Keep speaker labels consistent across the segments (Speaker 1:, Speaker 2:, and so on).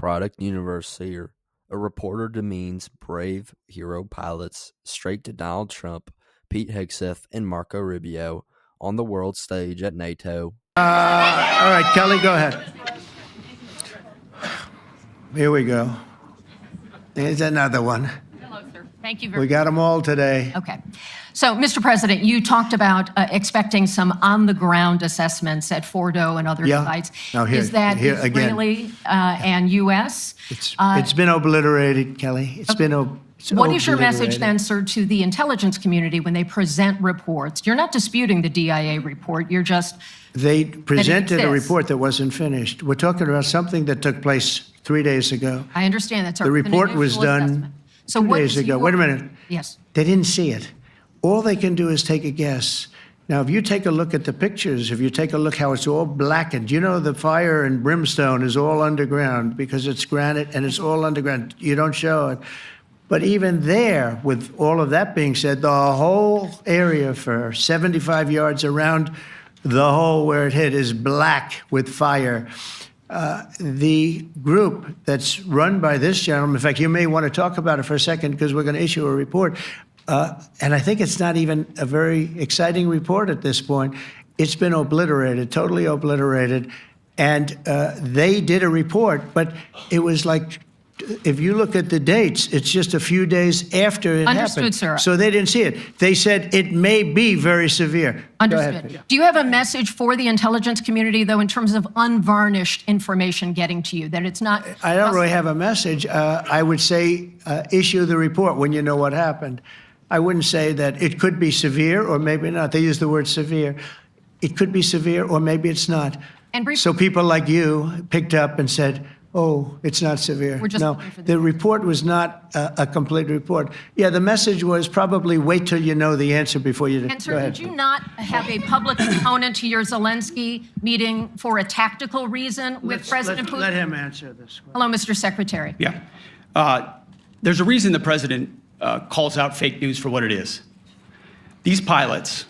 Speaker 1: product university, a reporter demeans brave hero pilots straight to Donald Trump, Pete Hegseth, and Marco Rubio on the world stage at NATO.
Speaker 2: All right, Kelly, go ahead. Here we go. There's another one.
Speaker 3: Hello, sir. Thank you very much.
Speaker 2: We got them all today.
Speaker 3: Okay. So, Mr. President, you talked about expecting some on-the-ground assessments at Fordo and other sites.
Speaker 2: Now here,
Speaker 3: is that
Speaker 2: here
Speaker 3: Israeli and U.S.?
Speaker 2: It's been obliterated, Kelly. It's been
Speaker 3: What is your message then, sir, to the intelligence community when they present reports? You're not disputing the DIA report. You're just
Speaker 2: They presented a report that wasn't finished. We're talking about something that took place 3 days ago.
Speaker 3: I understand that, sir.
Speaker 2: The report was done 2 days ago. Wait a minute.
Speaker 3: Yes.
Speaker 2: They didn't see it. All they can do is take a guess. Now, if you take a look at the pictures, if you take a look how it's all blackened, you know the fire and brimstone is all underground because it's granite and it's all underground. You don't show it. But even there, with all of that being said, the whole area for 75 yards around the hole where it hit is black with fire. The group that's run by this gentleman, in fact, you may want to talk about it for a second because we're going to issue a report. And I think it's not even a very exciting report at this point. It's been obliterated, totally obliterated. And they did a report, but it was like, if you look at the dates, it's just a few days after it happened.
Speaker 3: Sir.
Speaker 2: So they didn't see it. They said it may be very severe.
Speaker 3: Understood. Do you have a message for the intelligence community, though, in terms of unvarnished information getting to you, that it's not?
Speaker 2: I don't really have a message. I would say issue the report when you know what happened. I wouldn't say that it could be severe or maybe not. They use the word severe. It could be severe or maybe it's not.
Speaker 3: And
Speaker 2: so people like you picked up and said, oh, it's not severe. No, the report was not a complete report. Yeah, the message was probably wait till you know the answer before you.
Speaker 3: And sir, did you not have a public component to your Zelensky meeting for a tactical reason with President Putin?
Speaker 2: Let him answer this one.
Speaker 3: Hello, Mr. Secretary.
Speaker 4: Yeah. There's a reason the president calls out fake news for what it is. These pilots,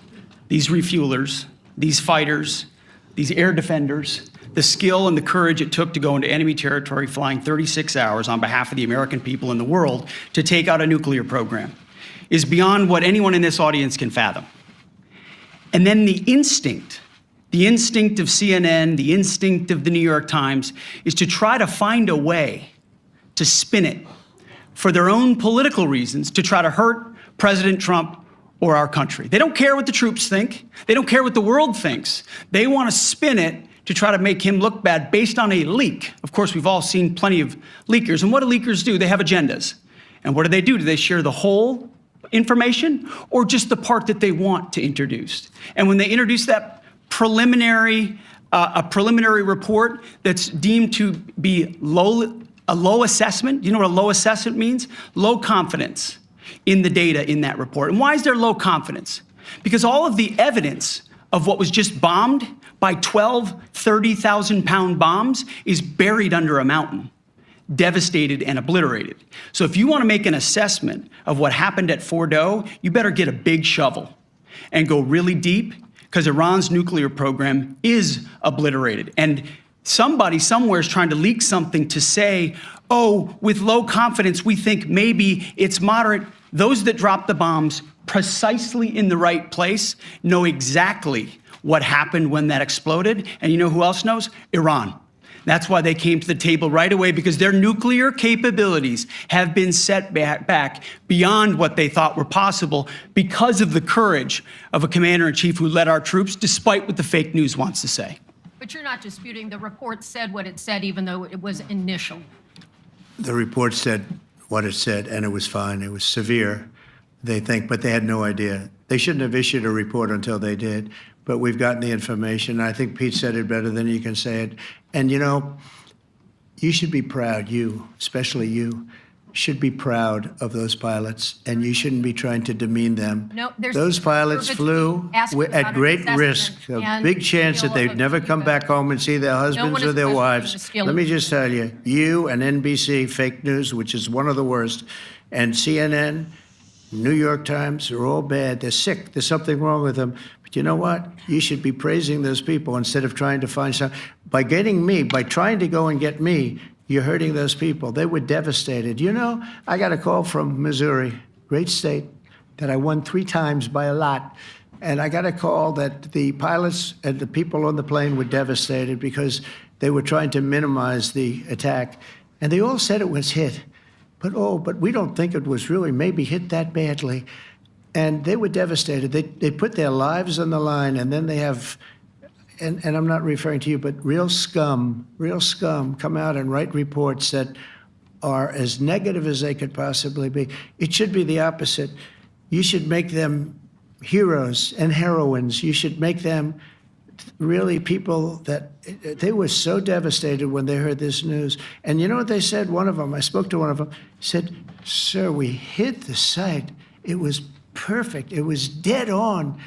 Speaker 4: these refuelers, these fighters, these air defenders, the skill and the courage it took to go into enemy territory flying 36 hours on behalf of the American people and the world to take out a nuclear program is beyond what anyone in this audience can fathom. And then the instinct of CNN, the instinct of the New York Times is to try to find a way to spin it for their own political reasons to try to hurt President Trump or our country. They don't care what the troops think. They don't care what the world thinks. They want to spin it to try to make him look bad based on a leak. Of course, we've all seen plenty of leakers. And what do leakers do? They have agendas. And what do? Do they share the whole information or just the part that they want to introduce? And when they introduce that preliminary, a preliminary report that's deemed to be a low assessment, you know what a low assessment means? Low confidence in the data in that report. And why is there low confidence? Because all of the evidence of what was just bombed by 12 30,000-pound bombs is buried under a mountain, devastated and obliterated. So if you want to make an assessment of what happened at Fordo, you better get a big shovel and go really deep because Iran's nuclear program is obliterated. And somebody somewhere is trying to leak something to say, oh, with low confidence, we think maybe it's moderate. Those that dropped the bombs precisely in the right place know exactly what happened when that exploded. And you know who else knows? Iran. That's why they came to the table right away, because their nuclear capabilities have been set back beyond what they thought were possible because of the courage of a commander-in-chief who led our troops, despite what the fake news wants to say.
Speaker 3: But you're not disputing the report said what it said, even though it was initial.
Speaker 2: The report said what it said, and it was fine. It was severe, they think, but they had no idea. They shouldn't have issued a report until they did. But we've gotten the information. I think Pete said it better than you can say it. And, you know, you should be proud, you, especially you, should be proud of those pilots, and you shouldn't be trying to demean them.
Speaker 3: No,
Speaker 2: those pilots flew at great risk, a big chance that they'd never come back home and see their husbands or their wives. Let me just tell you, you and NBC, fake news, which is one of the worst, and CNN, New York Times, are all bad. They're sick. There's something wrong with them. But you know what? You should be praising those people instead of trying to find some. By getting me, by trying to go and get me, you're hurting those people. They were devastated. You know, I got a call from Missouri, great state, that I won 3 times by a lot. And I got a call that the pilots and the people on the plane were devastated because they were trying to minimize the attack. And they all said it was hit. But we don't think it was really maybe hit that badly. And they were devastated. They put their lives on the line, and then they have, and I'm not referring to you, but real scum come out and write reports that are as negative as they could possibly be. It should be the opposite. You should make them heroes and heroines. You should make them really people that they were so devastated when they heard this news. And you know what they said? One of them, I spoke to one of them, said, "Sir, we hit the site. It was perfect. It was dead on."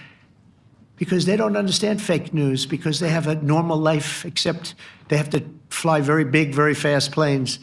Speaker 2: Because they don't understand fake news, because they have a normal life, except they have to fly very big, very fast planes.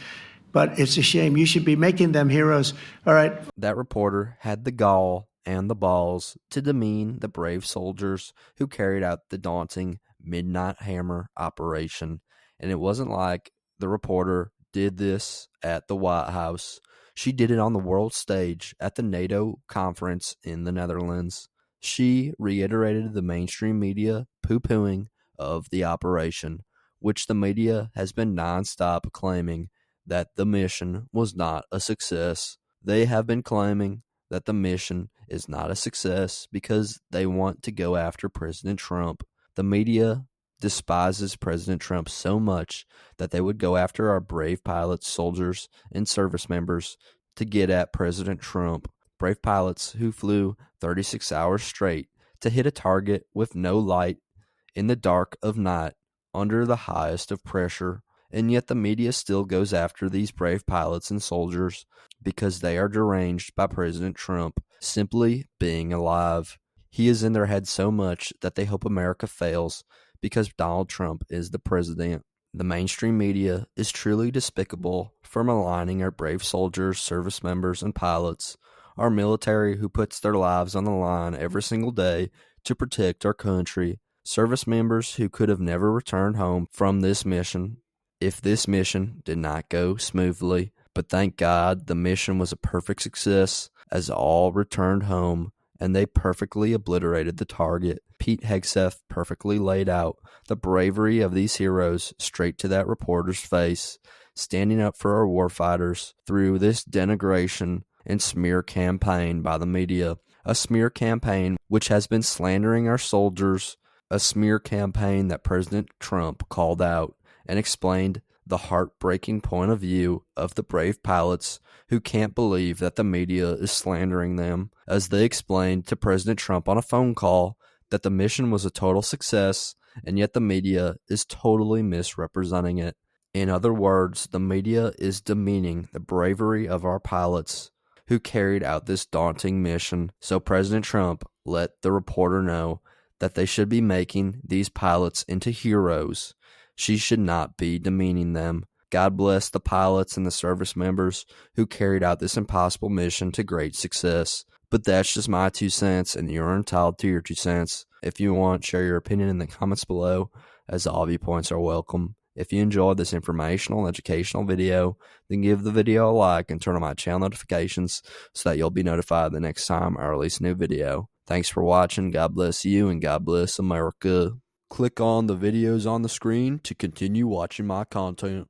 Speaker 2: But it's a shame. You should be making them heroes. All right.
Speaker 1: That reporter had the gall and the balls to demean the brave soldiers who carried out the daunting Midnight Hammer operation. And it wasn't like the reporter did this at the White House. She did it on the world stage at the NATO conference in the Netherlands. She reiterated the mainstream media poo-pooing of the operation, which the media has been nonstop claiming that the mission was not a success. They have been claiming that the mission is not a success because they want to go after President Trump. The media despises President Trump so much that they would go after our brave pilots, soldiers, and service members to get at President Trump. Brave pilots who flew 36 hours straight to hit a target with no light in the dark of night under the highest of pressure. And yet the media still goes after these brave pilots and soldiers because they are deranged by President Trump simply being alive. He is in their head so much that they hope America fails because Donald Trump is the president. The mainstream media is truly despicable for maligning our brave soldiers, service members, and pilots, our military who puts their lives on the line every single day to protect our country, service members who could have never returned home from this mission if this mission did not go smoothly. But thank God the mission was a perfect success as all returned home and they perfectly obliterated the target. Pete Hegseth perfectly laid out the bravery of these heroes straight to that reporter's face, standing up for our warfighters through this denigration and smear campaign by the media. A smear campaign which has been slandering our soldiers, a smear campaign that President Trump called out and explained the heartbreaking point of view of the brave pilots who can't believe that the media is slandering them, as they explained to President Trump on a phone call that the mission was a total success, and yet the media is totally misrepresenting it. In other words, the media is demeaning the bravery of our pilots who carried out this daunting mission. So President Trump let the reporter know that they should be making these pilots into heroes. She should not be demeaning them. God bless the pilots and the service members who carried out this impossible mission to great success. But that's just my 2 cents, and you're entitled to your 2 cents. If you want, share your opinion in the comments below, as all viewpoints are welcome. If you enjoyed this informational and educational video, then give the video a like and turn on my channel notifications so that you'll be notified the next time I release a new video. Thanks for watching. God bless you, and God bless America. Click on the videos on the screen to continue watching my content.